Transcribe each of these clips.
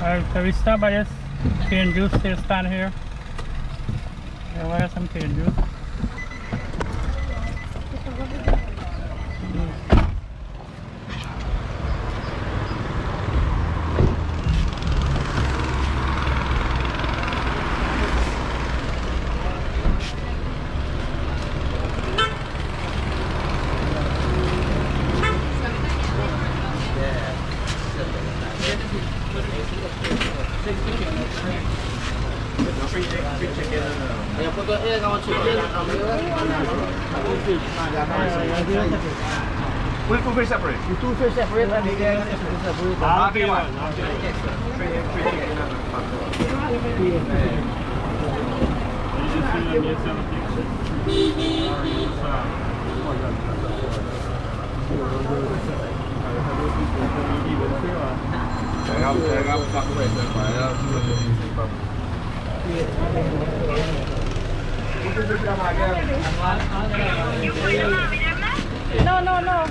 Can we stop by this cane juice stand here? Yeah, we'll have some cane juice. We'll two fish separate. You two fish separate and the egg is separate. I'll be one. No, no, no.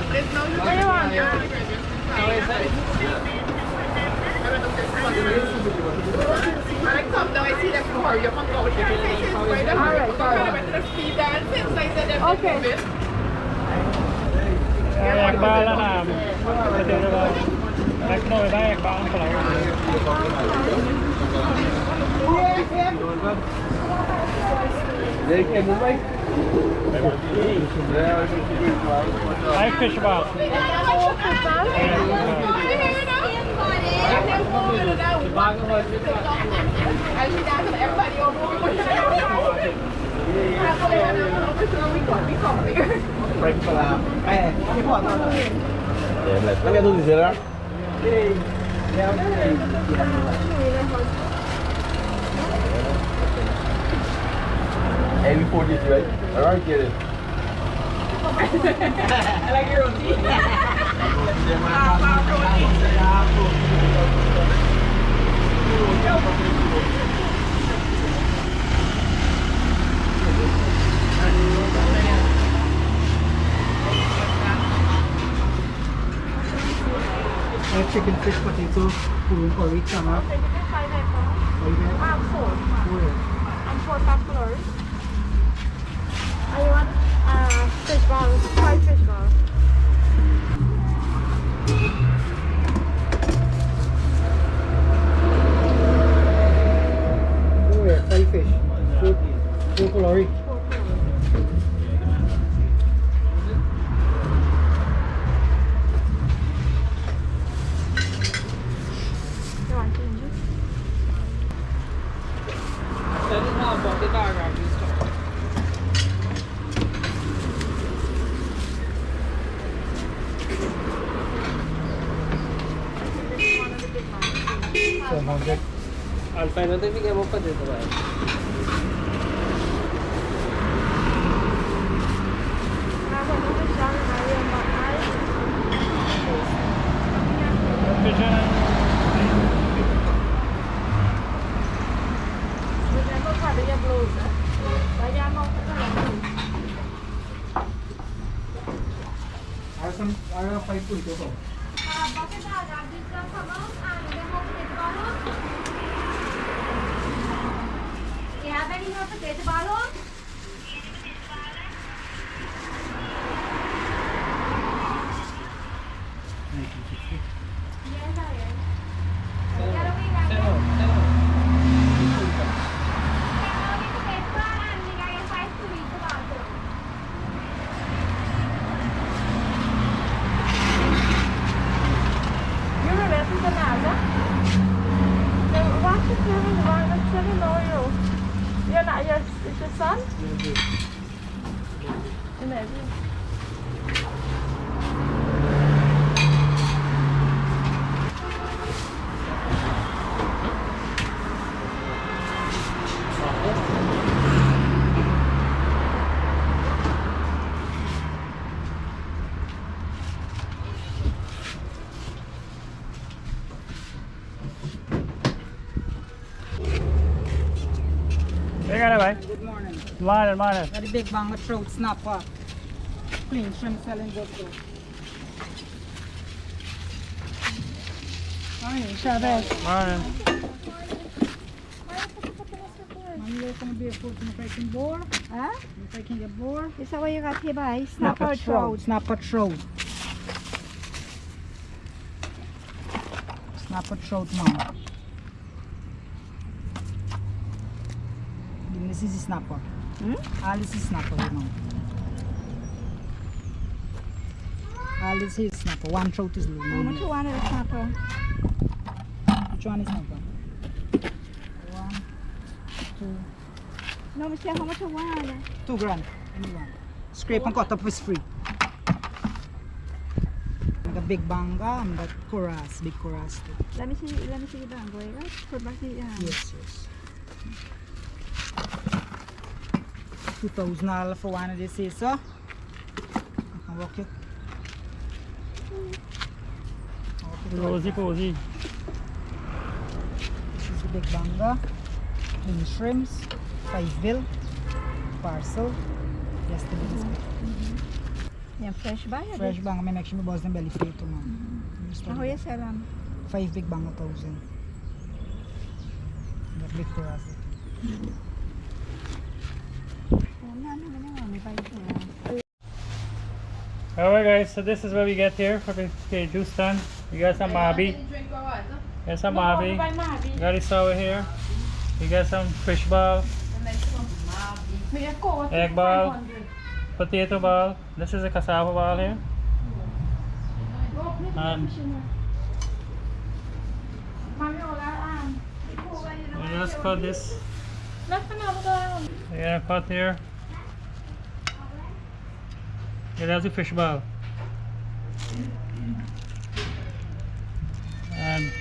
There's no use. When I come down, I see them hurry up and go. Alright, the speed dancing, so I said them to move it. Ek baala na. Ek no iba ek baala pala. I fish about. Hey, before this, right? Alright, get it. I like your roti. Chicken, fish, potato, food, curry, chana. I'm full. I'm full $5. I want fish balls, 5 fish balls. Oh yeah, 5 fish. 4 calorie. You want ginger? Alpha na tayo bigyan mo pa dito ba? Ayaw 5 po ito ko. Bakit agad dito sa mouth and then mo potato balls? You have any more potato balls? Yes, I am. You're not your, it's your son? Imagine. Good morning. Morning. Got a big bang of trout snapper. Clean shrimp selling good too. Morning, Chavez. Morning. Mamãe vai be food no freaking board. Huh? No freaking board. Is that what you got here by? Snapper trout. Snapper trout. Snapper trout, mom. This is a snapper. All this is snapper, you know. All this is snapper. One trout is little. How much you want of the snapper? Which one is snapper? 1, 2. No, Mister, how much you want? 2 grand. Any one. Scrape and cut up is free. The big banga and the chorus, big chorus too. Let me see the bango, right? Put back the Yes, yes. 2,000 for one of these, so I can walk you. Rosy posy. This is the big banga, twin shrimps, 5 bill, parcel. Yesterday's Yeah, fresh bag. fresh banga. I make sure my boss them belly free too, man. How you sell them? 5 big banga 1,000. The big chorus. Alright guys, so this is what we get here for the juice stand. You got some mabi. Got some mabi. Got this over here. You got some fish ball, egg ball, potato ball. This is a cassava ball here. And you just cut this. You're gonna cut here. Yeah, that's a fish ball. And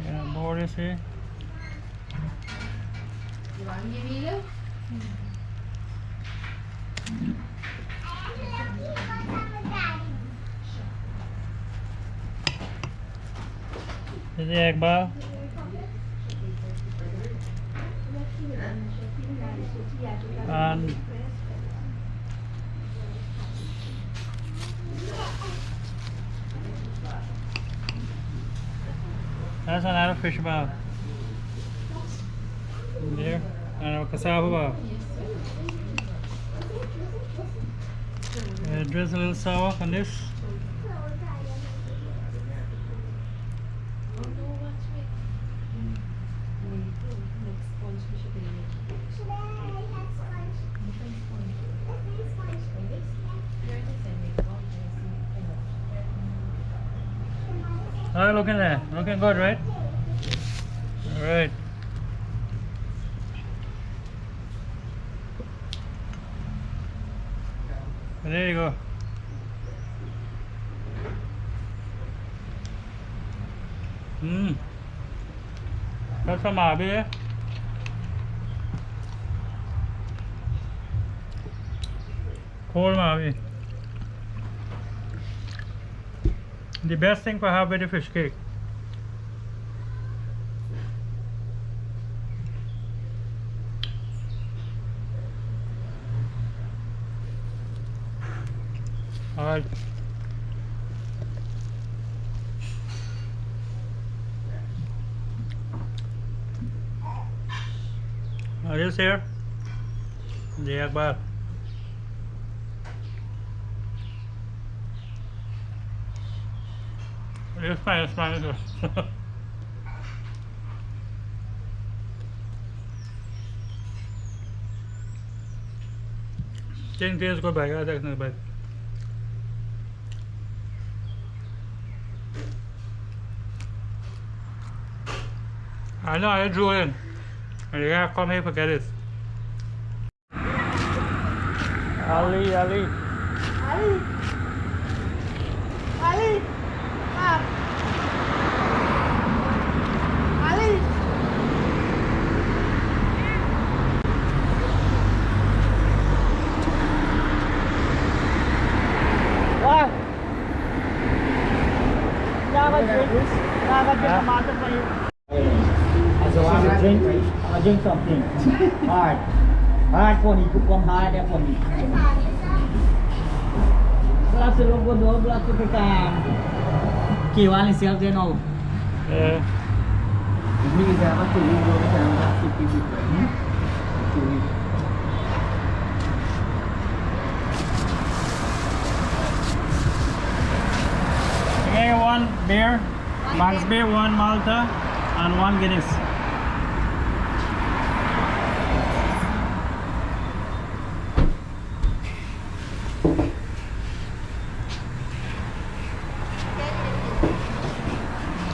you're gonna board this here. This is the egg ball. And that's another fish ball. There, and a cassava ball. Drizzle a little sour on this. Oh, looking there. Looking good, right? Alright. There you go. That's some mabi. Cold mabi. The best thing for have with the fish cake. Alright. This here, the egg ball. It's fine, it's fine. Didn't taste good, but I got that bite. I know, I drew in. And you gotta come here for get it. Ali. Ali. Up. Ali. What? So I drink something. Hard. Hard for me to come hard there for me. Glass of logo do, glass of the Guyana itself, you know. Yeah. Ini kita apa tu? Ini dua macam city people. Tu. Okay, one beer, Max beer, one Malta, and one Guinness.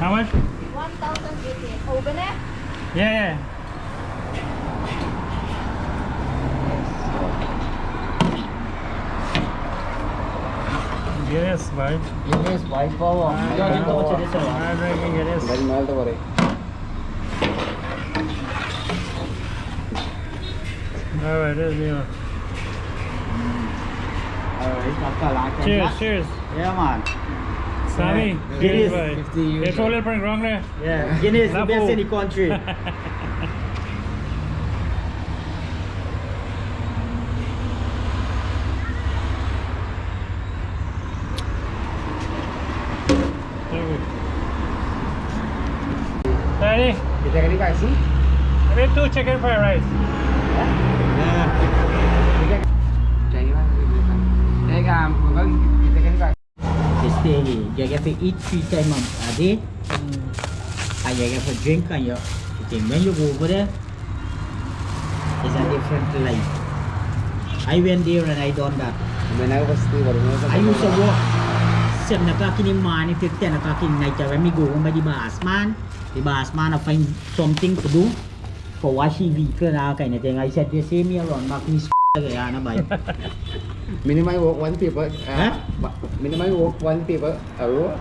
How much? 1,000 open it. Yeah. Guinness, bhai. Guinness white power. Kau juga macam dia tu. I'm drinking Guinness. Dari mahal tu boleh. Alright, there's the Alright, kakak lah. Cheers. Yeah, man. Sammy, Guinness. cheers, bhai. 50 euro. It's all in wrong there. Yeah, Guinness the Lapo. best in the country. Ready? Kita kali kasi. I made 2 chicken fried rice. Yeah. Jadi mana? Jadi kan, kita kali kasi. They stay here. You get to eat 3 times a day. And you get to drink and you think when you go over there, it's a different life. I went there and I done that. Mana aku pasti baru mana. I used to work 7 o'clock in the morning till 10 o'clock in the night. When me go home by the boss man I find something to do for washing vehicle and kind of thing. I said, they say me around back in Guyana by. Minimum work 1 people. Huh? Minimum work 1 people a row.